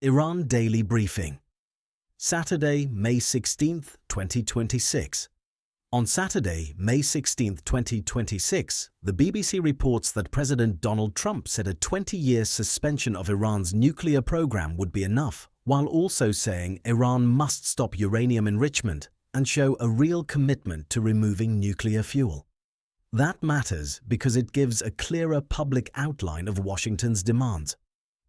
Iran Daily Briefing. Saturday, May 16, 2026. On Saturday, May 16, 2026, the BBC reports that President Donald Trump said a 20-year suspension of Iran's nuclear program would be enough, while also saying Iran must stop uranium enrichment and show a real commitment to removing nuclear fuel. That matters because it gives a clearer public outline of Washington's demands.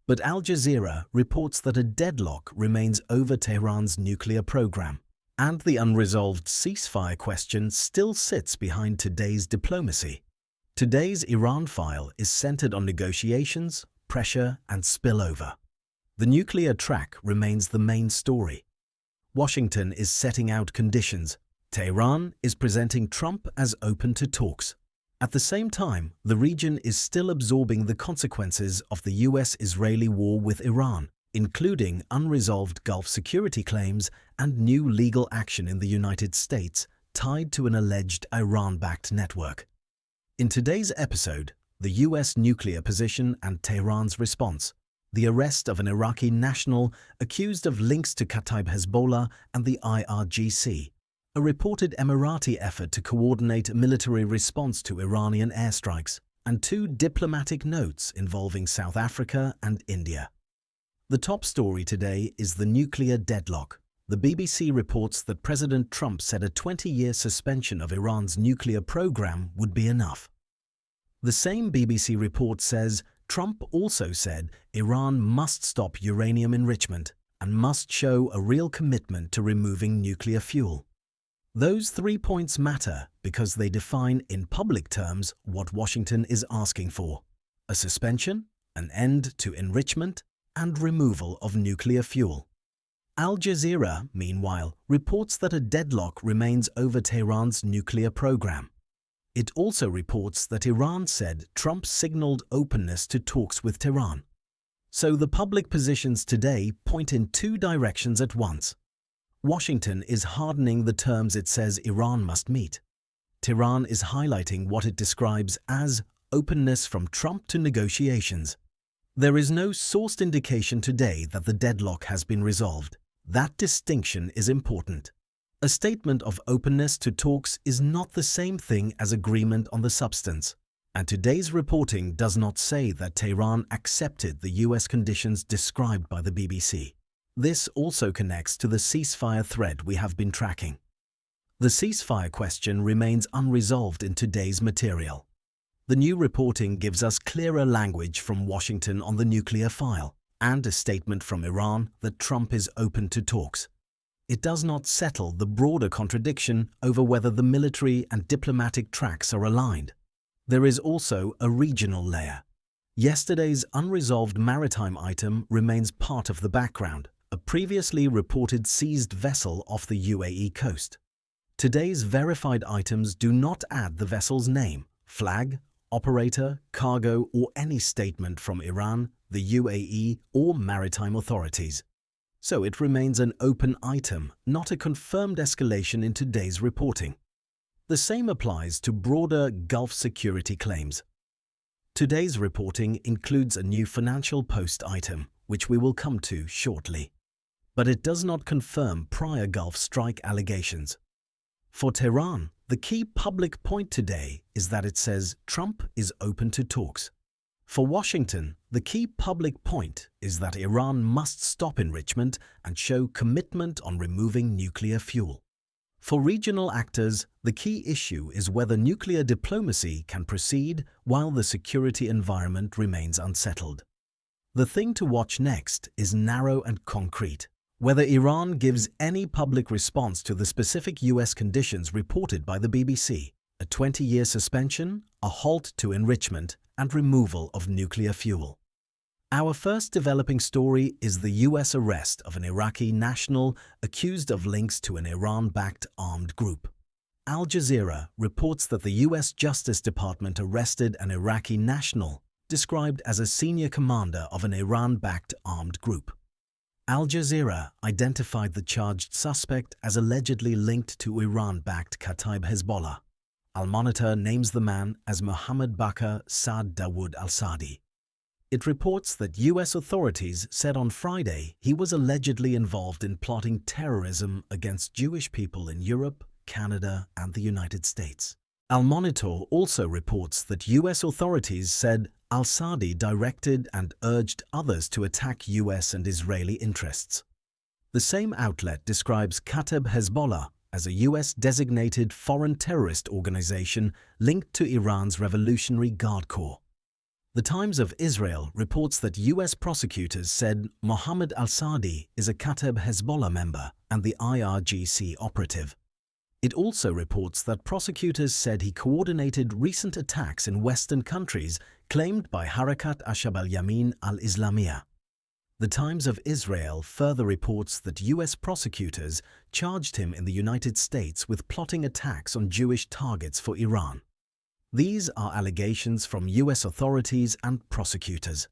But Al Jazeera reports that a deadlock remains over Tehran's nuclear program, and the unresolved ceasefire question still sits behind today's diplomacy. Today's Iran file is centered on negotiations, pressure, and spillover. The nuclear track remains the main story. Washington is setting out conditions. Tehran is presenting Trump as open to talks. At the same time, the region is still absorbing the consequences of the US-Israeli war with Iran, including unresolved Gulf security claims and new legal action in the United States tied to an alleged Iran-backed network. In today's episode, the US nuclear position and Tehran's response, the arrest of an Iraqi national accused of links to Kataib Hezbollah and the IRGC, a reported Emirati effort to coordinate a military response to Iranian airstrikes, and two diplomatic notes involving South Africa and India. The top story today is the nuclear deadlock. The BBC reports that President Trump said a 20-year suspension of Iran's nuclear program would be enough. The same BBC report says Trump also said Iran must stop uranium enrichment and must show a real commitment to removing nuclear fuel. Those 3 points matter because they define in public terms what Washington is asking for: a suspension, an end to enrichment, and removal of nuclear fuel. Al Jazeera, meanwhile, reports that a deadlock remains over Tehran's nuclear program. It also reports that Iran said Trump signaled openness to talks with Tehran. So the public positions today point in two directions at once. Washington is hardening the terms it says Iran must meet. Tehran is highlighting what it describes as openness from Trump to negotiations. There is no sourced indication today that the deadlock has been resolved. That distinction is important. A statement of openness to talks is not the same thing as agreement on the substance, and today's reporting does not say that Tehran accepted the US conditions described by the BBC. This also connects to the ceasefire thread we have been tracking. The ceasefire question remains unresolved in today's material. The new reporting gives us clearer language from Washington on the nuclear file and a statement from Iran that Trump is open to talks. It does not settle the broader contradiction over whether the military and diplomatic tracks are aligned. There is also a regional layer. Yesterday's unresolved maritime item remains part of the background, a previously reported seized vessel off the UAE coast. Today's verified items do not add the vessel's name, flag, operator, cargo, or any statement from Iran, the UAE, or maritime authorities. So it remains an open item, not a confirmed escalation in today's reporting. The same applies to broader Gulf security claims. Today's reporting includes a new Financial Post item, which we will come to shortly. But it does not confirm prior Gulf strike allegations. For Tehran, the key public point today is that it says Trump is open to talks. For Washington, the key public point is that Iran must stop enrichment and show commitment on removing nuclear fuel. For regional actors, the key issue is whether nuclear diplomacy can proceed while the security environment remains unsettled. The thing to watch next is narrow and concrete: whether Iran gives any public response to the specific US conditions reported by the BBC, a 20-year suspension, a halt to enrichment, and removal of nuclear fuel. Our first developing story is the US arrest of an Iraqi national accused of links to an Iran-backed armed group. Al Jazeera reports that the US Justice Department arrested an Iraqi national described as a senior commander of an Iran-backed armed group. Al Jazeera identified the charged suspect as allegedly linked to Iran-backed Kataib Hezbollah. Al Monitor names the man as Mohammed Bakr Saad Dawood al-Sadi. It reports that US authorities said on Friday he was allegedly involved in plotting terrorism against Jewish people in Europe, Canada, and the United States. Al Monitor also reports that US authorities said al-Saadi directed and urged others to attack US and Israeli interests. The same outlet describes Kata'ib Hezbollah as a US-designated foreign terrorist organization linked to Iran's Revolutionary Guard Corps. The Times of Israel reports that US prosecutors said Mohammed al-Saadi is a Kata'ib Hezbollah member and the IRGC operative. It also reports that prosecutors said he coordinated recent attacks in Western countries claimed by Harakat Ashab al-Yamin al-Islamiyah. The Times of Israel further reports that US prosecutors charged him in the United States with plotting attacks on Jewish targets for Iran. These are allegations from US authorities and prosecutors.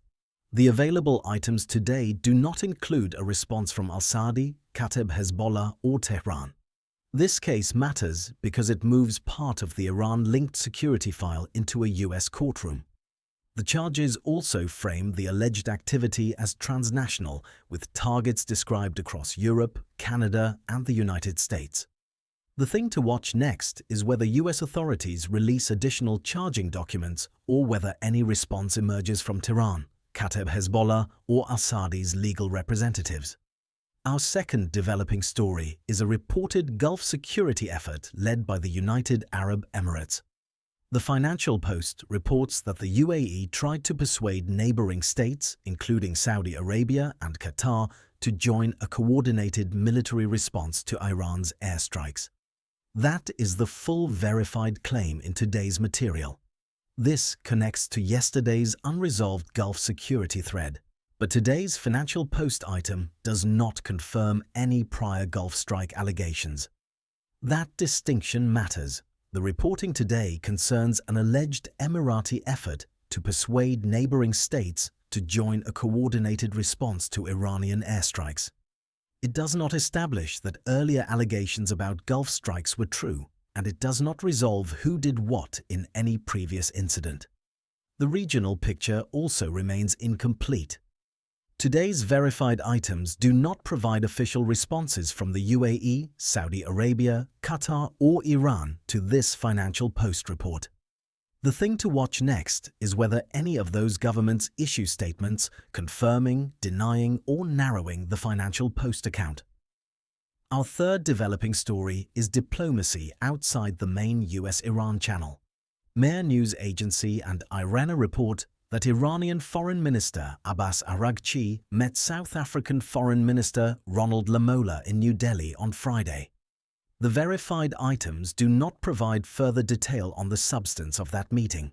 The available items today do not include a response from al-Saadi, Kata'ib Hezbollah, or Tehran. This case matters because it moves part of the Iran-linked security file into a US courtroom. The charges also frame the alleged activity as transnational, with targets described across Europe, Canada, and the United States. The thing to watch next is whether US authorities release additional charging documents or whether any response emerges from Tehran, Kata'ib Hezbollah, or al-Saadi's legal representatives. Our second developing story is a reported Gulf security effort led by the United Arab Emirates. The Financial Post reports that the UAE tried to persuade neighboring states, including Saudi Arabia and Qatar, to join a coordinated military response to Iran's airstrikes. That is the full verified claim in today's material. This connects to yesterday's unresolved Gulf security thread. But today's Financial Post item does not confirm any prior Gulf strike allegations. That distinction matters. The reporting today concerns an alleged Emirati effort to persuade neighboring states to join a coordinated response to Iranian airstrikes. It does not establish that earlier allegations about Gulf strikes were true, and it does not resolve who did what in any previous incident. The regional picture also remains incomplete. Today's verified items do not provide official responses from the UAE, Saudi Arabia, Qatar, or Iran to this Financial Post report. The thing to watch next is whether any of those governments issue statements confirming, denying, or narrowing the Financial Post account. Our third developing story is diplomacy outside the main US-Iran channel. Mehr News Agency and IRNA report that Iranian Foreign Minister Abbas Araghchi met South African Foreign Minister Ronald Lamola in New Delhi on Friday. The verified items do not provide further detail on the substance of that meeting.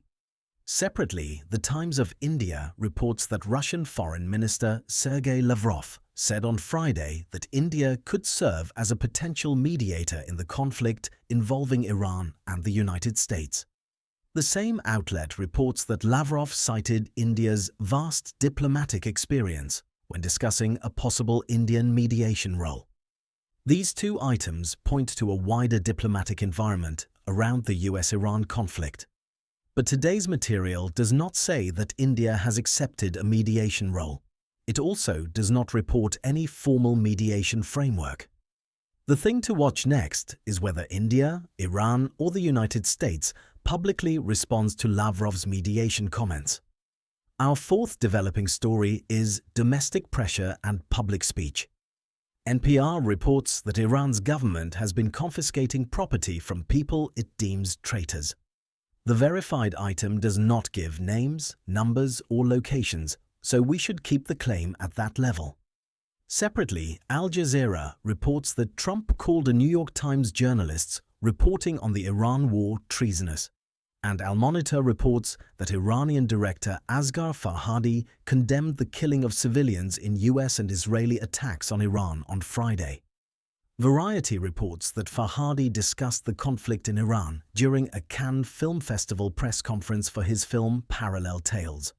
Separately, the Times of India reports that Russian Foreign Minister Sergei Lavrov said on Friday that India could serve as a potential mediator in the conflict involving Iran and the United States. The same outlet reports that Lavrov cited India's vast diplomatic experience when discussing a possible Indian mediation role. These two items point to a wider diplomatic environment around the US-Iran conflict. But today's material does not say that India has accepted a mediation role. It also does not report any formal mediation framework. The thing to watch next is whether India, Iran, or the United States publicly responds to Lavrov's mediation comments. Our fourth developing story is domestic pressure and public speech. NPR reports that Iran's government has been confiscating property from people it deems traitors. The verified item does not give names, numbers, or locations, so we should keep the claim at that level. Separately, Al Jazeera reports that Trump called a New York Times journalist reporting on the Iran war treasonous. And Al Monitor reports that Iranian director Asghar Farhadi condemned the killing of civilians in US and Israeli attacks on Iran on Friday. Variety reports that Farhadi discussed the conflict in Iran during a Cannes Film Festival press conference for his film Parallel Tales.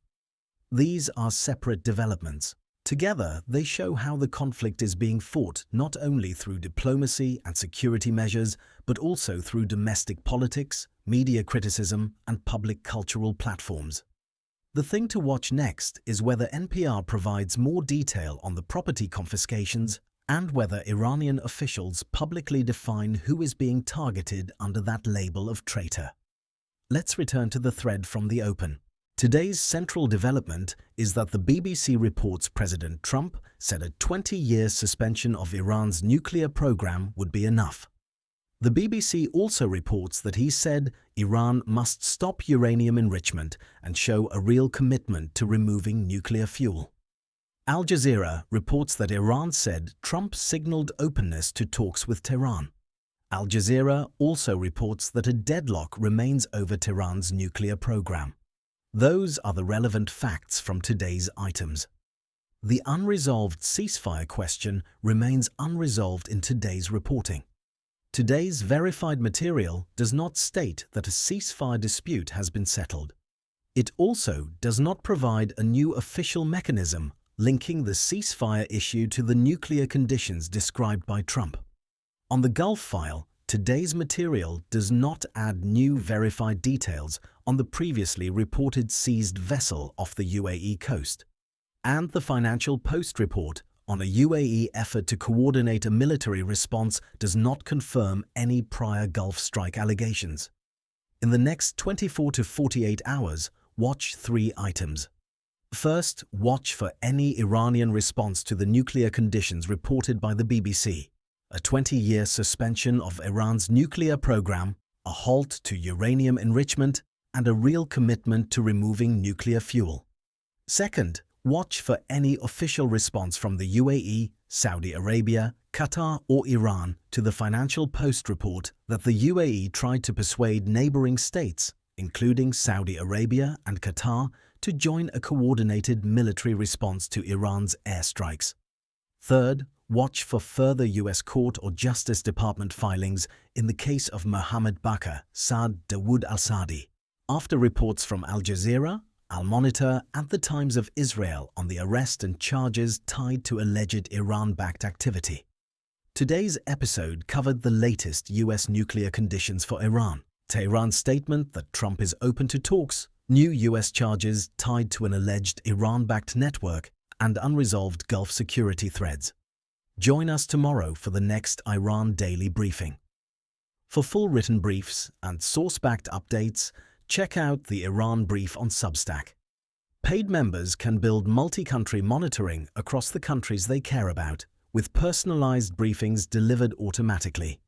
These are separate developments. Together, they show how the conflict is being fought not only through diplomacy and security measures, but also through domestic politics, media criticism, and public cultural platforms. The thing to watch next is whether NPR provides more detail on the property confiscations and whether Iranian officials publicly define who is being targeted under that label of traitor. Let's return to the thread from the open. Today's central development is that the BBC reports President Trump said a 20-year suspension of Iran's nuclear program would be enough. The BBC also reports that he said Iran must stop uranium enrichment and show a real commitment to removing nuclear fuel. Al Jazeera reports that Iran said Trump signaled openness to talks with Tehran. Al Jazeera also reports that a deadlock remains over Tehran's nuclear program. Those are the relevant facts from today's items. The unresolved ceasefire question remains unresolved in today's reporting. Today's verified material does not state that a ceasefire dispute has been settled. It also does not provide a new official mechanism linking the ceasefire issue to the nuclear conditions described by Trump. On the Gulf file, today's material does not add new verified details on the previously reported seized vessel off the UAE coast. And the Financial Post report on a UAE effort to coordinate a military response does not confirm any prior Gulf strike allegations. In the next 24 to 48 hours, watch 3 items. First, watch for any Iranian response to the nuclear conditions reported by the BBC. A 20-year suspension of Iran's nuclear program, a halt to uranium enrichment, and a real commitment to removing nuclear fuel. Second, watch for any official response from the UAE, Saudi Arabia, Qatar or Iran to the Financial Post report that the UAE tried to persuade neighboring states, including Saudi Arabia and Qatar, to join a coordinated military response to Iran's airstrikes. Third, watch for further U.S. Court or Justice Department filings in the case of Mohammed Bakr Saad Dawood al-Saadi, after reports from Al Jazeera, Al Monitor and the Times of Israel on the arrest and charges tied to alleged Iran-backed activity. Today's episode covered the latest U.S. nuclear conditions for Iran, Tehran's statement that Trump is open to talks, new U.S. charges tied to an alleged Iran-backed network, and unresolved Gulf security threads. Join us tomorrow for the next Iran Daily Briefing. For full written briefs and source-backed updates, check out the Iran Brief on Substack. Paid members can build multi-country monitoring across the countries they care about, with personalized briefings delivered automatically.